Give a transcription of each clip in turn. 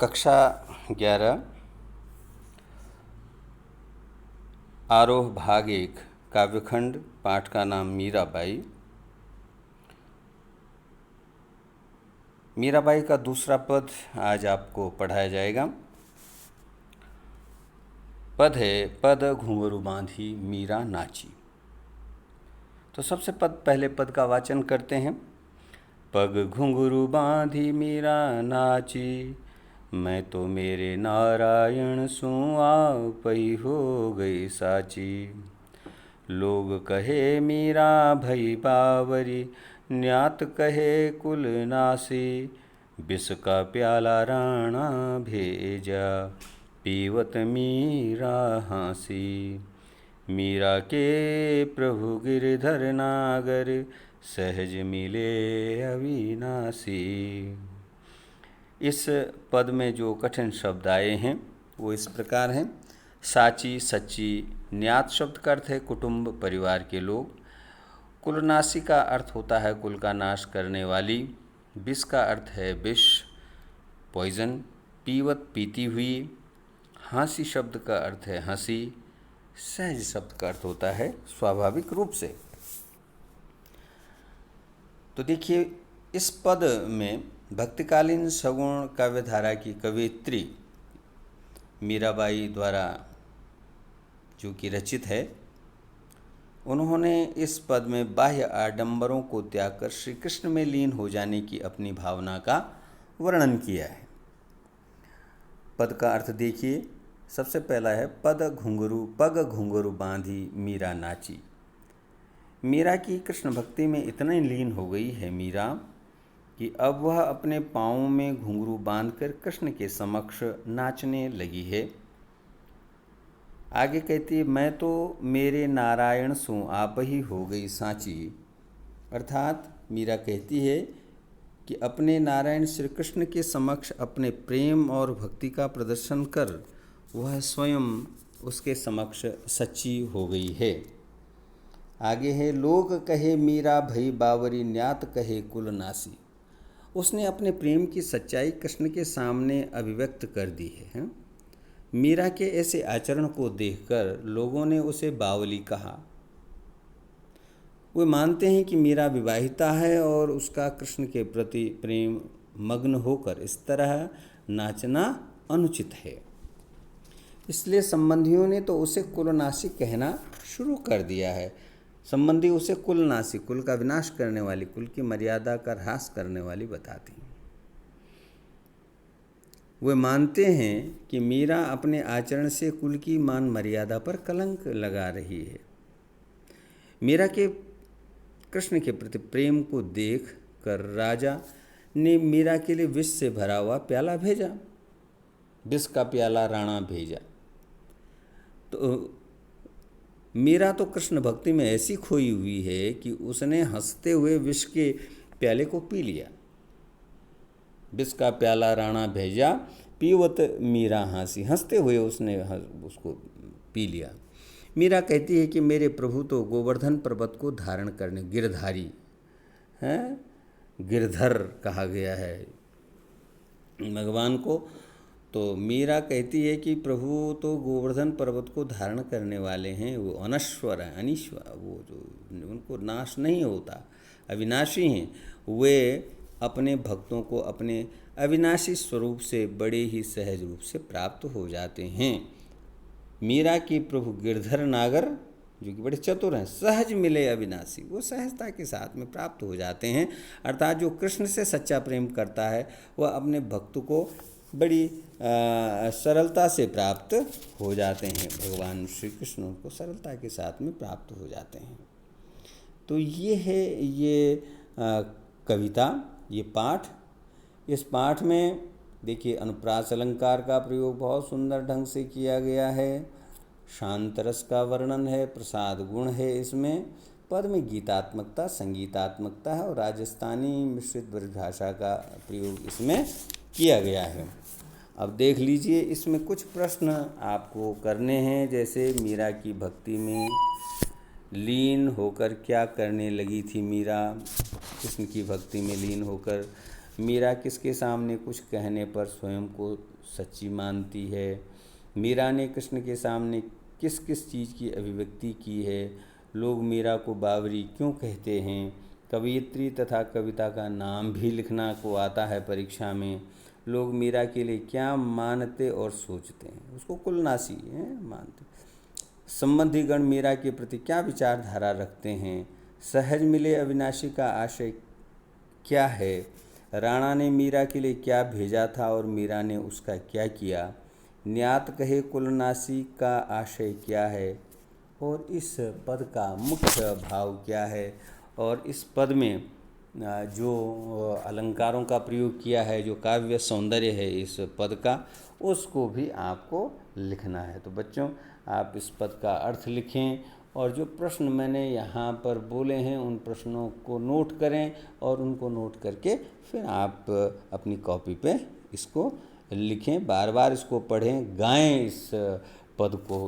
कक्षा 11 आरोह भाग 1 काव्यखंड। पाठ का नाम मीराबाई। मीराबाई का दूसरा पद आज आपको पढ़ाया जाएगा। पद है पद घुंघरू बांधी मीरा नाची। तो सबसे पहले पद का वाचन करते हैं। पग घुंघरू बांधी मीरा नाची, मैं तो मेरे नारायण सु आपई हो गई साची। लोग कहे मीरा भई बावरी, न्यात कहे कुल नासी। विष का प्याला राणा भेजा, पीवत मीरा हाँसी। मीरा के प्रभु गिरधर नागर, सहज मिले अविनाशी। इस पद में जो कठिन शब्द आए हैं वो इस प्रकार हैं। साची, सच्ची। न्यात शब्द का अर्थ है कुटुंब, परिवार के लोग। कुलनाशी का अर्थ होता है कुल का नाश करने वाली। विष का अर्थ है विष, पॉइजन। पीवत, पीती हुई। हाँसी शब्द का अर्थ है हंसी। सहज शब्द का अर्थ होता है स्वाभाविक रूप से। तो देखिए, इस पद में भक्तिकालीन सगुण काव्यधारा की कवयित्री मीराबाई द्वारा जो कि रचित है, उन्होंने इस पद में बाह्य आडंबरों को त्याग कर श्री कृष्ण में लीन हो जाने की अपनी भावना का वर्णन किया है। पद का अर्थ देखिए। सबसे पहला है पग घुंघरू बांधी मीरा नाची। मीरा की कृष्ण भक्ति में इतना लीन हो गई है मीरा कि अब वह अपने पाँवों में घुंघरू बांधकर कृष्ण के समक्ष नाचने लगी है। आगे कहती है, मैं तो मेरे नारायण सु आप ही हो गई सांची। अर्थात मीरा कहती है कि अपने नारायण श्री कृष्ण के समक्ष अपने प्रेम और भक्ति का प्रदर्शन कर वह स्वयं उसके समक्ष सच्ची हो गई है। आगे है, लोग कहे मीरा भई बावरी, न्यात कहे कुल नासी। उसने अपने प्रेम की सच्चाई कृष्ण के सामने अभिव्यक्त कर दी है। मीरा के ऐसे आचरण को देखकर लोगों ने उसे बावली कहा। वे मानते हैं कि मीरा विवाहिता है और उसका कृष्ण के प्रति प्रेम मग्न होकर इस तरह नाचना अनुचित है। इसलिए संबंधियों ने तो उसे कुलनाशी कहना शुरू कर दिया है। संबंधी उसे कुलनाशी, कुल का विनाश करने वाली, कुल की मर्यादा का ह्रास करने वाली बताती हैं। वे मानते हैं कि मीरा अपने आचरण से कुल की मान मर्यादा पर कलंक लगा रही है। मीरा के कृष्ण के प्रति प्रेम को देख कर राजा ने मीरा के लिए विष से भरा हुआ प्याला भेजा। विष का प्याला राणा भेजा। तो मीरा तो कृष्ण भक्ति में ऐसी खोई हुई है कि उसने हंसते हुए विष के प्याले को पी लिया। विष का प्याला राणा भेजा, पीवत मीरा हाँसी। हंसते हुए उसने उसको पी लिया। मीरा कहती है कि मेरे प्रभु तो गोवर्धन पर्वत को धारण करने, गिरधारी हैं, गिरधर कहा गया है भगवान को। तो मीरा कहती है कि प्रभु तो गोवर्धन पर्वत को धारण करने वाले हैं, वो अनश्वर हैं, अनीश्वर, वो जो उनको नाश नहीं होता, अविनाशी हैं। वे अपने भक्तों को अपने अविनाशी स्वरूप से बड़े ही सहज रूप से प्राप्त हो जाते हैं। मीरा की प्रभु गिरधर नागर जो कि बड़े चतुर हैं, सहज मिले अविनाशी, वो सहजता के साथ में प्राप्त हो जाते हैं। अर्थात जो कृष्ण से सच्चा प्रेम करता है वह अपने भक्त को बड़ी सरलता से प्राप्त हो जाते हैं। भगवान श्री कृष्ण उनको सरलता के साथ में प्राप्त हो जाते हैं। तो ये है ये कविता, ये पाठ। इस पाठ में देखिए अनुप्रास अलंकार का प्रयोग बहुत सुंदर ढंग से किया गया है। शांत रस का वर्णन है, प्रसाद गुण है इसमें। पद में गीतात्मकता, संगीतात्मकता है और राजस्थानी मिश्रित ब्रजभाषा का प्रयोग इसमें किया गया है। अब देख लीजिए, इसमें कुछ प्रश्न आपको करने हैं। जैसे मीरा की भक्ति में लीन होकर क्या करने लगी थी मीरा? कृष्ण की भक्ति में लीन होकर मीरा किसके सामने कुछ कहने पर स्वयं को सच्ची मानती है। मीरा ने कृष्ण के सामने किस किस चीज़ की अभिव्यक्ति की है। लोग मीरा को बावरी क्यों कहते हैं। कवयित्री तथा कविता का नाम भी लिखना को आता है परीक्षा में। लोग मीरा के लिए क्या मानते और सोचते हैं, उसको कुलनासी है मानते। संबंधीगण मीरा के प्रति क्या विचारधारा रखते हैं। सहज मिले अविनाशी का आशय क्या है। राणा ने मीरा के लिए क्या भेजा था और मीरा ने उसका क्या किया। न्यात कहे कुलनासी का आशय क्या है और इस पद का मुख्य भाव क्या है। और इस पद में जो अलंकारों का प्रयोग किया है, जो काव्य सौंदर्य है इस पद का, उसको भी आपको लिखना है। तो बच्चों, आप इस पद का अर्थ लिखें और जो प्रश्न मैंने यहाँ पर बोले हैं उन प्रश्नों को नोट करें और उनको नोट करके फिर आप अपनी कॉपी पे इसको लिखें। बार बार इसको पढ़ें, गाएं इस पद को,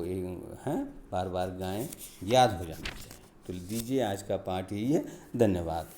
हैं बार बार गाएं, याद हो जाना चाहिए। तो दीजिए, आज का पाठ यही है। धन्यवाद।